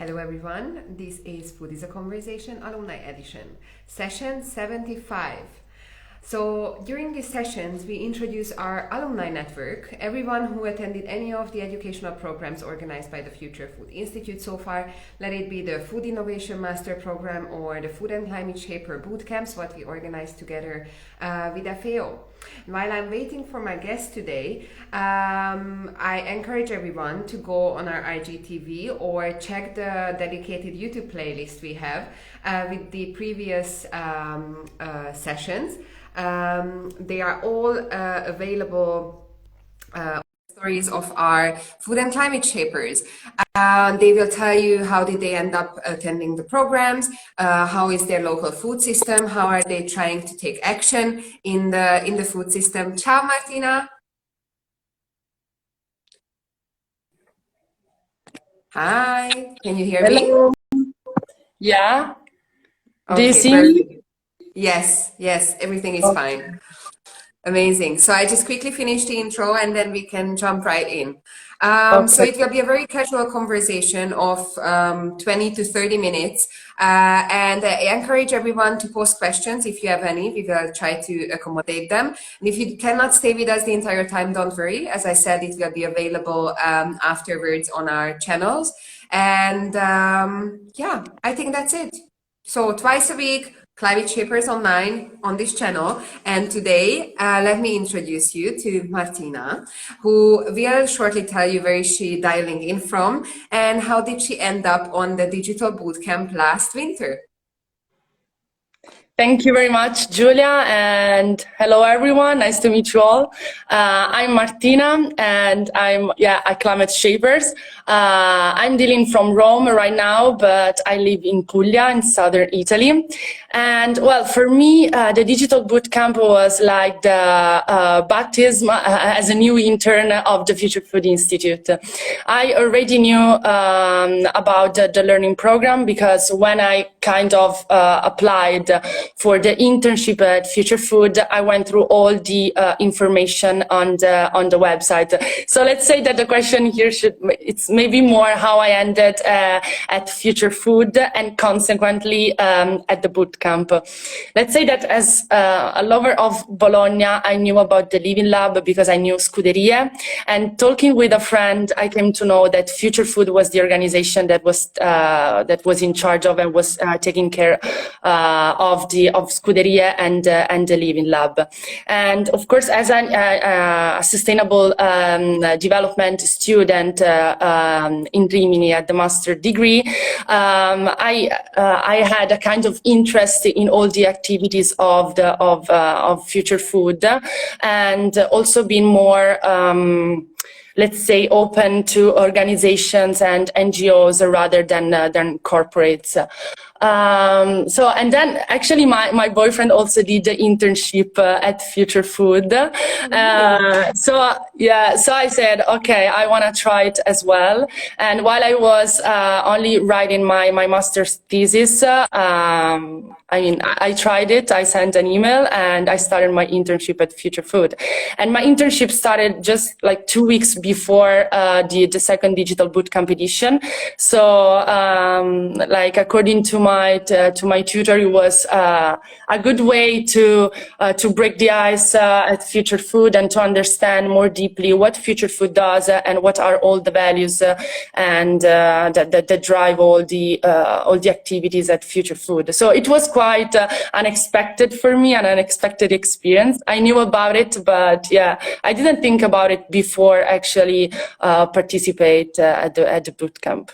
Hello everyone, this is Food is a Conversation Alumni Edition, session 75. So during these sessions, we introduce our alumni network, everyone who attended any of the educational programs organized by the Future Food Institute so far, let it be the Food Innovation Master Program or the Food and Climate Shaper Bootcamps, what we organized together with FAO. While I'm waiting for my guest today, I encourage everyone to go on our IGTV or check the dedicated YouTube playlist we have with the previous sessions. They are all available stories of our food and climate shapers. They will tell you how did they end up attending the programs, how is their local food system, how are they trying to take action in the food system. Ciao Martina. Hi, can you hear Hello. me? Yeah. Okay, Do you see me? Yes, everything is fine. Amazing. So I just quickly finish the intro and then we can jump right in. So it will be a very casual conversation of 20 to 30 minutes. And I encourage everyone to post questions if you have any. We will try to accommodate them. And if you cannot stay with us the entire time, don't worry. As I said, it will be available afterwards on our channels. And yeah, I think that's it. So twice a week, Climate Shapers Online on this channel. And today, let me introduce you to Martina, who will shortly tell you where is she dialing in from and how did she end up on the digital bootcamp last winter. Thank you very much, Julia, and hello everyone. Nice to meet you all. I'm Martina, and I'm a climate shapers. I'm dealing from Rome right now, but I live in Puglia in southern Italy. And well, for me, the digital bootcamp was like the baptism as a new intern of the Future Food Institute. I already knew about the learning program because when I kind of applied for the internship at Future Food, I went through all the information on the website. So let's say that the question here it's maybe more how I ended at Future Food and consequently at the bootcamp. Let's say that as a lover of Bologna, I knew about the Living Lab because I knew Scuderia, and talking with a friend, I came to know that Future Food was the organization that was in charge of and was taking care of Scuderia and the Living Lab. And of course, as a sustainable development student in Rimini at the master degree, I had a kind of interest in all the activities of Future Food, and also been more let's say open to organizations and NGOs rather than corporates. So, and then actually my boyfriend also did the internship at Future Food. So I said, okay, I want to try it as well. And while I was only writing my master's thesis, I tried it, I sent an email and I started my internship at Future Food. And my internship started just like 2 weeks before the second digital bootcamp edition. So like according to my tutor, it was a good way to break the ice at Future Food and to understand more deeply what Future Food does and what are all the values and that drive all the activities at Future Food. So it was quite unexpected for me, an unexpected experience. I knew about it, but I didn't think about it before actually participate at the bootcamp.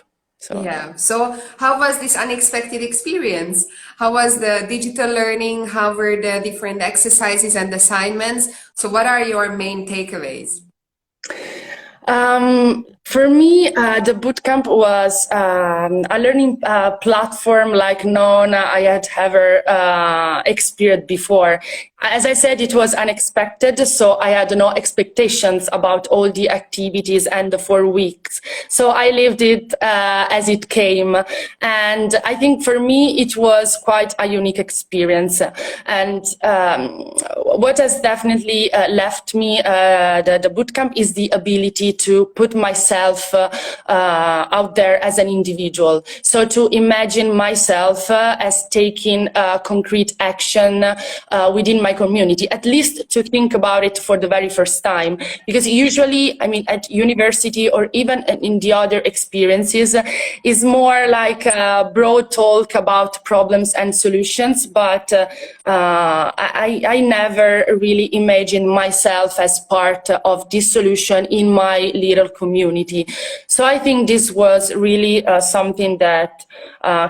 So how was this unexpected experience? How was the digital learning? How were the different exercises and assignments? So what are your main takeaways? For me, the bootcamp was a learning platform like none I had ever experienced before. As I said, it was unexpected, so I had no expectations about all the activities and the 4 weeks. So I lived it as it came. And I think for me, it was quite a unique experience. And what has definitely left me, the bootcamp, is the ability to put myself myself out there as an individual. So to imagine myself as taking concrete action within my community, at least to think about it for the very first time. Because usually, I mean, at university or even in the other experiences, is more like a broad talk about problems and solutions, but I never really imagined myself as part of this solution in my little community. So I think this was really something that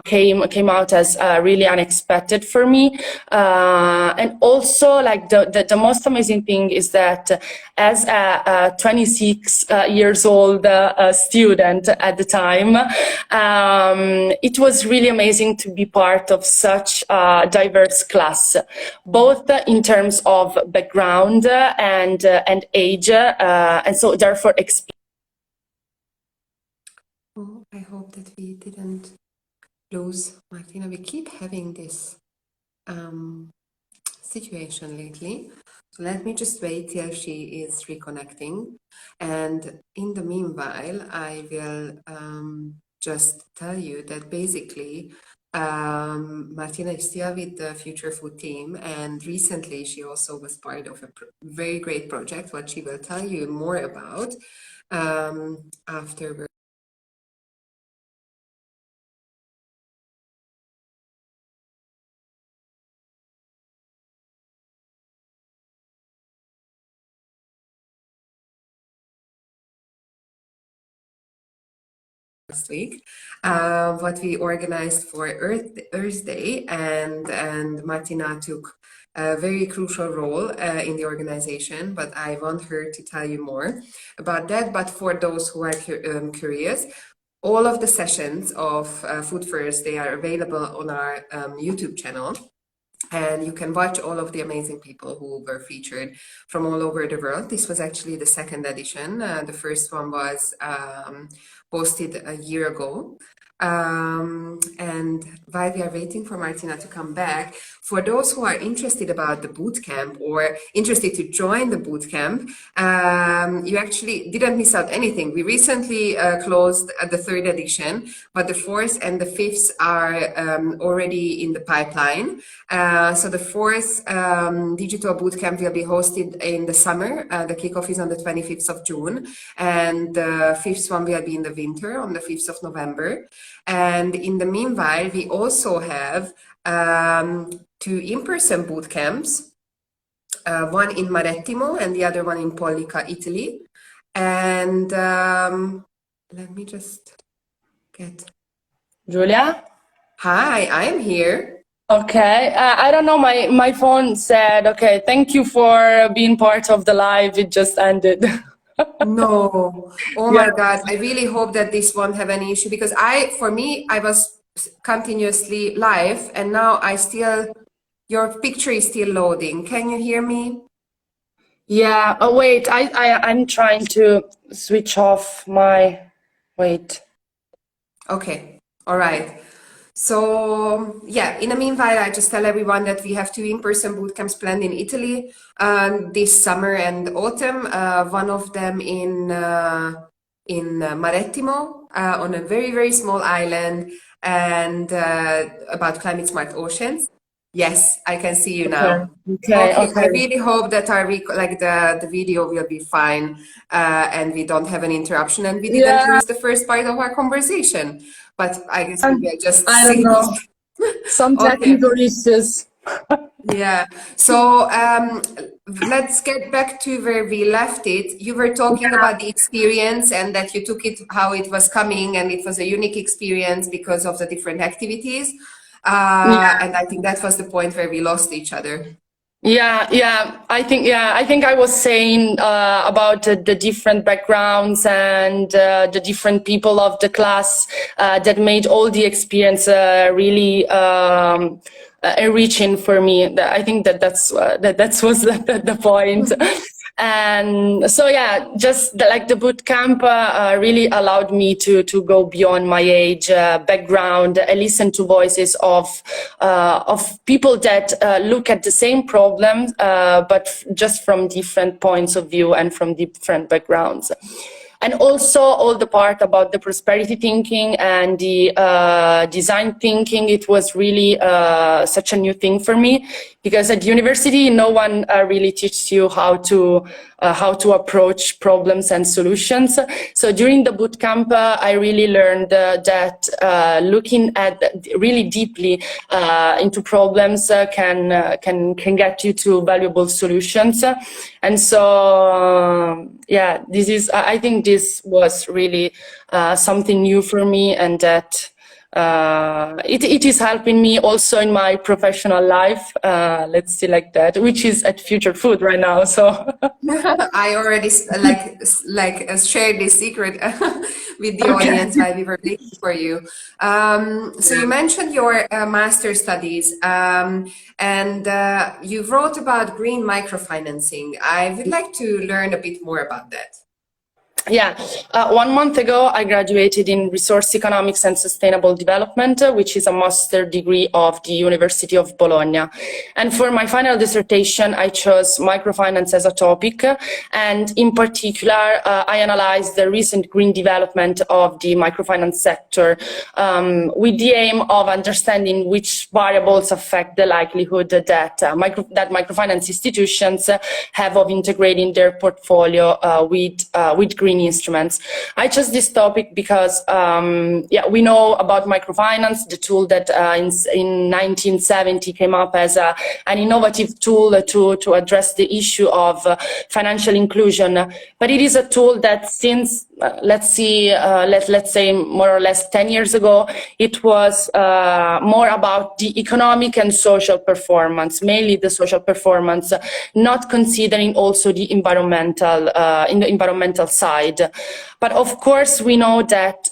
came out as really unexpected for me. And also, like the most amazing thing is that as a 26 years old student at the time, it was really amazing to be part of such a diverse class, both in terms of background and age, and so therefore experience. Oh, I hope that we didn't lose Martina. We keep having this situation lately. So let me just wait till she is reconnecting. And in the meanwhile, I will just tell you that basically Martina is still with the Future Food team, and recently she also was part of a very great project, what she will tell you more about after last week, what we organized for Earth Day, and Martina took a very crucial role in the organization, but I want her to tell you more about that. But for those who are curious, all of the sessions of Food First, they are available on our YouTube channel. And you can watch all of the amazing people who were featured from all over the world. This was actually the second edition. The first one was posted a year ago. And while we are waiting for Martina to come back, for those who are interested about the bootcamp or interested to join the bootcamp, you actually didn't miss out anything. We recently closed the third edition, but the fourth and the fifth are already in the pipeline. So the fourth digital bootcamp will be hosted in the summer. The kickoff is on the 25th of June, and the fifth one will be in the winter on the 5th of November. And in the meanwhile, we also have two in-person boot camps, one in Marettimo and the other one in Pollica, Italy. And let me just get... Julia? Hi, I am here. Okay, I don't know, my phone said, okay, thank you for being part of the live, it just ended. No, oh my God, I really hope that this won't have any issue, because for me, I was continuously live and now your picture is still loading. Can you hear me? Yeah, oh wait, I'm trying to switch off wait. Okay, all right. So yeah, in the meanwhile, I just tell everyone that we have two in-person bootcamps planned in Italy this summer and autumn. One of them in Marettimo on a very, very small island, and about climate smart oceans. Yes, I can see you now. Okay. I really hope that the video will be fine and we don't have an interruption and we didn't lose the first part of our conversation. But I guess we will just I don't know. Some technical issues. Yeah. So let's get back to where we left it. You were talking about the experience and that you took it how it was coming, and it was a unique experience because of the different activities. And I think that was the point where we lost each other. Yeah. I think I was saying about the different backgrounds and the different people of the class that made all the experience really enriching for me. I think that was the point. And so yeah, just like the boot camp really allowed me to go beyond my age, background, listen to voices of people that look at the same problems, but just from different points of view and from different backgrounds. And also all the part about the prosperity thinking and the design thinking, it was really such a new thing for me, because at university no one really teaches you how to approach problems and solutions. So during the bootcamp, I really learned that looking at really deeply into problems can get you to valuable solutions. And so yeah, I think this was really something new for me, and that it is helping me also in my professional life, let's say like that, which is at Future Food right now. So I already shared this secret with the audience while we were waiting for you. So you mentioned your master's studies, and you wrote about green microfinancing. I would like to learn a bit more about that. Yeah, 1 month ago, I graduated in Resource Economics and Sustainable Development, which is a master degree of the University of Bologna. And for my final dissertation, I chose microfinance as a topic. And in particular, I analyzed the recent green development of the microfinance sector with the aim of understanding which variables affect the likelihood that microfinance institutions have of integrating their portfolio with green instruments. I chose this topic because we know about microfinance, the tool that in 1970 came up as an innovative tool to address the issue of financial inclusion. But it is a tool that since let's say more or less 10 years ago, it was more about the economic and social performance, mainly the social performance, not considering also the environmental in the environmental side. But of course, we know that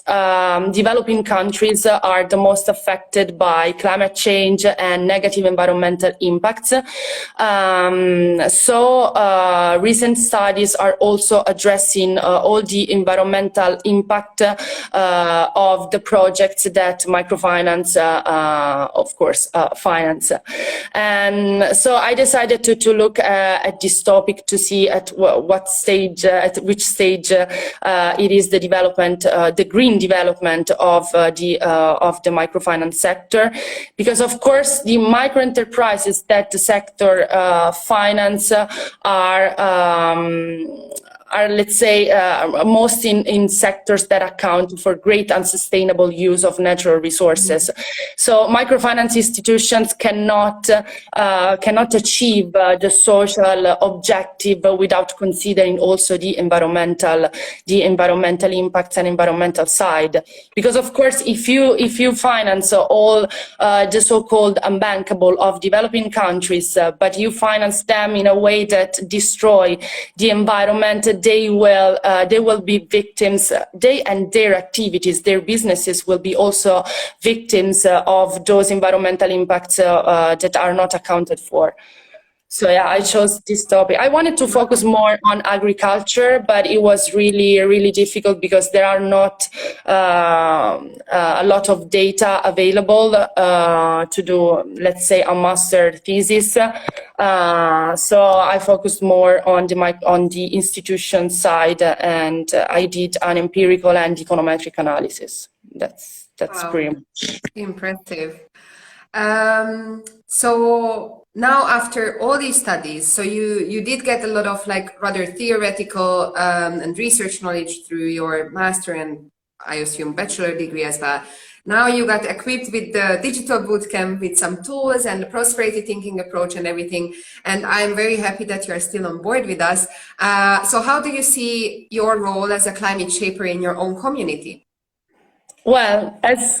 developing countries are the most affected by climate change and negative environmental impacts. So recent studies are also addressing all the environmental impact of the projects that microfinance, of course, finance. And so I decided to look at this topic to see at which stage it is the development, the green development of the microfinance sector, because of course the micro enterprises that the sector finance are let's say most in sectors that account for great unsustainable use of natural resources. So microfinance institutions cannot achieve the social objective without considering also the environmental impacts and environmental side. Because of course, if you finance all the so-called unbankable of developing countries, but you finance them in a way that destroy the environment, they will be victims. They and their activities, their businesses will be also victims of those environmental impacts that are not accounted for. So yeah, I chose this topic. I wanted to focus more on agriculture, but it was really, really difficult because there are not a lot of data available to do, let's say, a master thesis. So I focused more on the institution side, and I did an empirical and econometric analysis. That's wow. Pretty much impressive. So now after all these studies, so you did get a lot of like rather theoretical and research knowledge through your master and I assume bachelor degree as well. Now you got equipped with the digital bootcamp with some tools and the prosperity thinking approach and everything. And I'm very happy that you're still on board with us. So how do you see your role as a climate shaper in your own community? Well,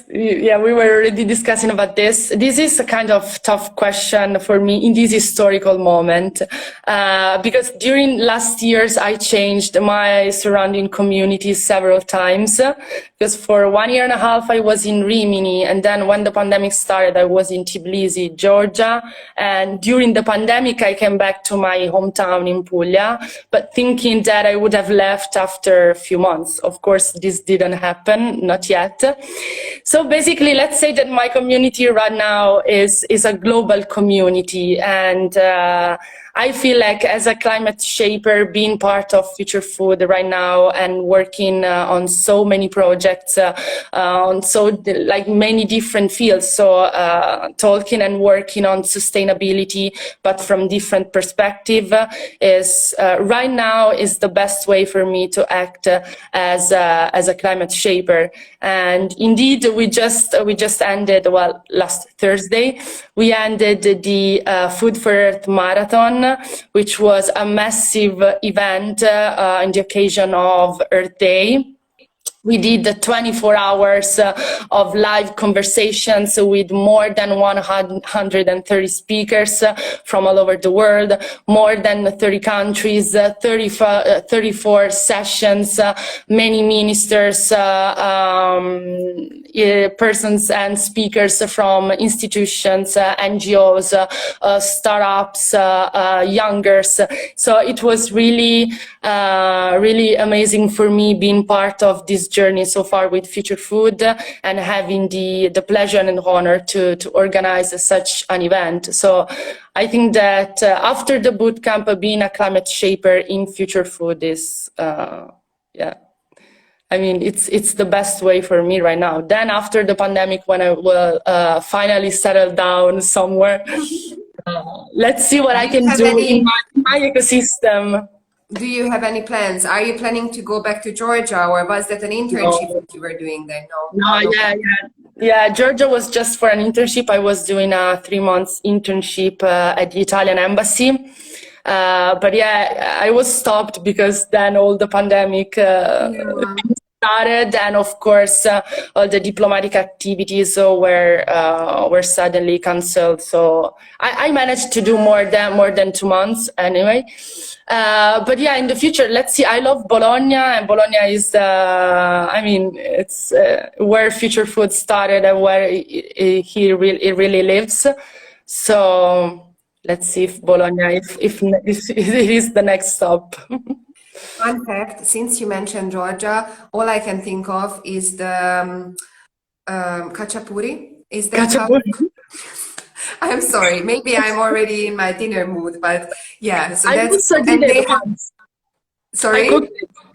we were already discussing about this. This is a kind of tough question for me in this historical moment, because during last years I changed my surrounding community several times. Because for 1.5 years I was in Rimini, and then when the pandemic started, I was in Tbilisi, Georgia. And during the pandemic, I came back to my hometown in Puglia, but thinking that I would have left after a few months. Of course, this didn't happen, not yet. So basically, let's say that my community right now is a global community, and I feel like as a climate shaper, being part of Future Food right now and working on so many projects, on like many different fields. So talking and working on sustainability, but from different perspective, is right now is the best way for me to act as a climate shaper. And indeed, we just ended, well, last Thursday, we ended the Food for Earth Marathon, which was a massive event on the occasion of Earth Day. We did 24 hours of live conversations with more than 130 speakers from all over the world, more than 30 countries, 34 sessions, many ministers, persons and speakers from institutions, NGOs, startups, youngers. So it was really, really amazing for me being part of this journey so far with Future Food and having the pleasure and honor to organize such an event. So I think that after the bootcamp, being a climate shaper in Future Food is, yeah. I mean, it's the best way for me right now. Then after the pandemic, when I will finally settle down somewhere, let's see what I can do in my ecosystem. Do you have any plans? Are you planning to go back to Georgia, or was that an internship that you were doing there? No, yeah. Georgia was just for an internship. I was doing a 3 months internship at the Italian embassy. But yeah, I was stopped because then all the pandemic started, and of course all the diplomatic activities were suddenly cancelled. So I managed to do more than 2 months anyway. But yeah, in the future, let's see. I love Bologna, and Bologna is, I mean, it's where Future Food started and where it really lives. So let's see if Bologna, if it is the next stop. Fun fact: since you mentioned Georgia, all I can think of is the khachapuri. Is that Khachapuri? I'm sorry, maybe I'm already in my dinner mood, but yeah. So I also did it once. Sorry?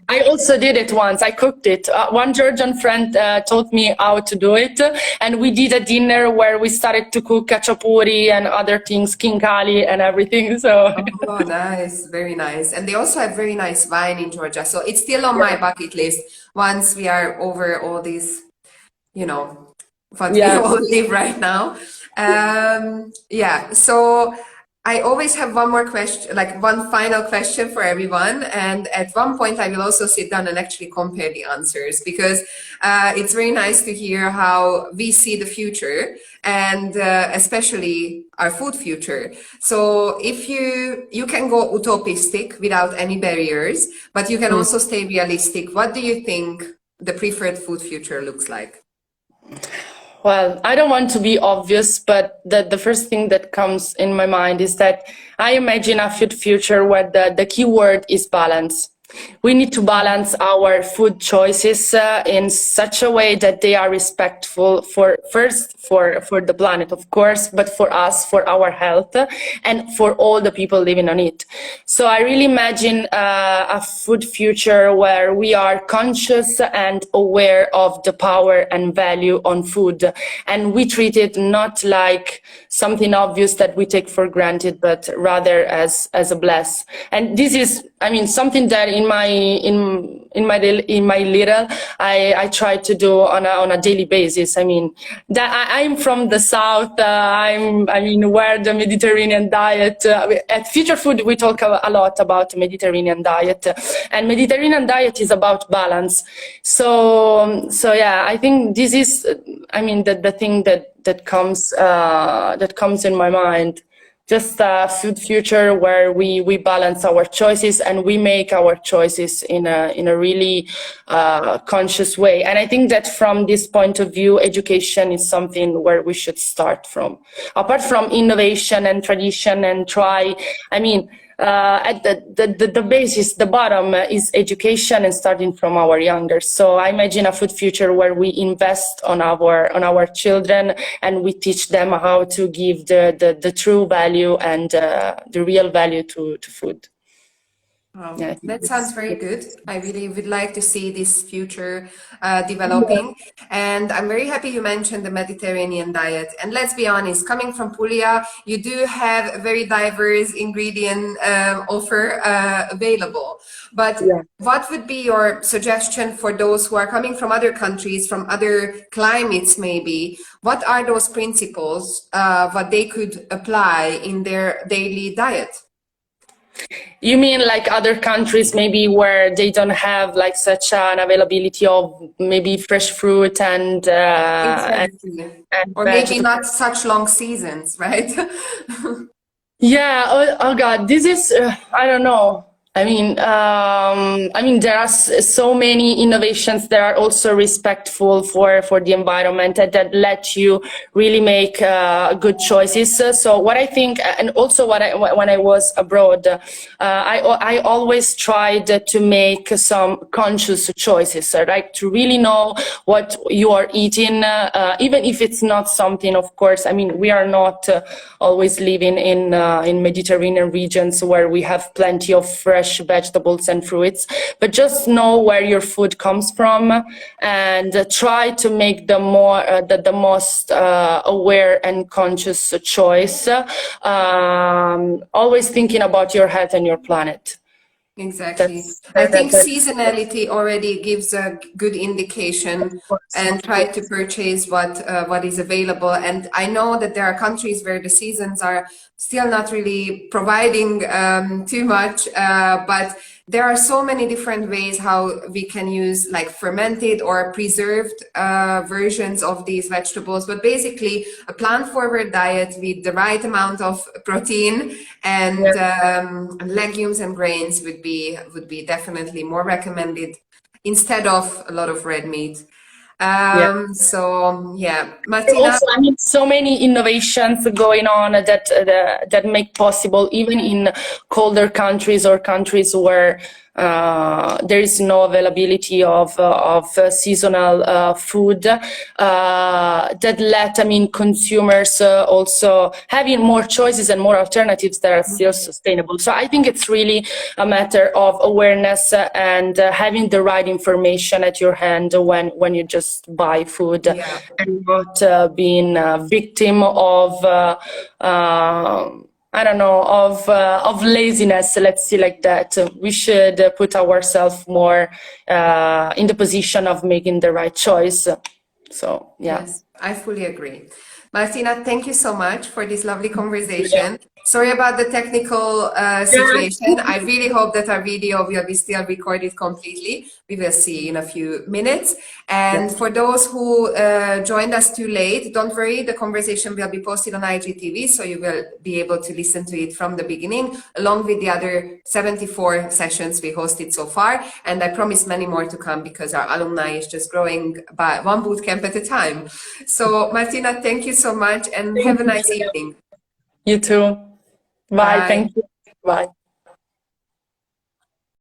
I also did it once. I cooked it. One Georgian friend taught me how to do it, and we did a dinner where we started to cook khachapuri and other things, khinkali and everything. So oh, nice, very nice. And they also have very nice wine in Georgia. So it's still on my bucket list once we are over all these, you know, what we all live right now. Yeah, so I always have one more question, like one final question for everyone. And at one point I will also sit down and actually compare the answers, because it's very nice to hear how we see the future, and especially our food future. So if you can go utopistic without any barriers, but you can also stay realistic. What do you think the preferred food future looks like? Well, I don't want to be obvious, but the first thing that comes in my mind is that I imagine a food future where the key word is balance. We need to balance our food choices in such a way that they are respectful for the planet, of course, but for us, for our health, and for all the people living on it. So I really imagine a food future where we are conscious and aware of the power and value on food, and we treat it not like something obvious that we take for granted, but rather as a bless. And this is, I mean, something that in my little I try to do on a daily basis. I mean, that I'm from the south. Where the Mediterranean diet at Future Food we talk a lot about Mediterranean diet, and Mediterranean diet is about balance. So yeah, I think this is, I mean, the thing that comes in my mind. Just a food future where we balance our choices and we make our choices in a really conscious way. And I think that from this point of view, education is something where we should start from. Apart from innovation and tradition and try, I mean, at the basis, the bottom is education and starting from our younger. So I imagine a food future where we invest on our children and we teach them how to give the true value and the real value to food. Yeah, That sounds very good. I really would like to see this future developing. And I'm very happy you mentioned the Mediterranean diet. And let's be honest, coming from Puglia, you do have a very diverse ingredient offer available. But what would be your suggestion for those who are coming from other countries, from other climates maybe? What are those principles what they could apply in their daily diet? You mean like other countries maybe where they don't have like such an availability of maybe fresh fruit and Exactly. Or maybe vegetables? not such long seasons, right? Yeah. Oh God, this is I don't know. I mean, there are so many innovations that are also respectful for the environment and that let you really make good choices. So what I think, and also when I was abroad, I always tried to make some conscious choices, right? To really know what you are eating, even if it's not something, of course. I mean, we are not always living in Mediterranean regions where we have plenty of fresh vegetables and fruits, but just know where your food comes from and try to make the most aware and conscious choice, always thinking about your health and your planet. Exactly. I think seasonality already gives a good indication and try to purchase what is available. And I know that there are countries where the seasons are still not really providing too much, but there are so many different ways how we can use like fermented or preserved versions of these vegetables. But basically a plant-forward diet with the right amount of protein and legumes and grains would be definitely more recommended instead of a lot of red meat. So yeah, Martina. Also, I mean, so many innovations going on that make possible even in colder countries or countries where there is no availability of seasonal food, that let, I mean, consumers also having more choices and more alternatives that are still sustainable. So I think it's really a matter of awareness and having the right information at your hand when you just buy food, and not being a victim of I don't know, of laziness, let's see like that. We should put ourselves more in the position of making the right choice. So, yeah. Yes, I fully agree. Martina, thank you so much for this lovely conversation. Sorry about the technical situation. I really hope that our video will be still recorded completely. We will see in a few minutes. And for those who joined us too late, don't worry, the conversation will be posted on IGTV, so you will be able to listen to it from the beginning, along with the other 74 sessions we hosted so far. And I promise many more to come because our alumni is just growing by one bootcamp at a time. So Martina, thank you so much and have a nice evening. You too. Bye. Thank you. Bye.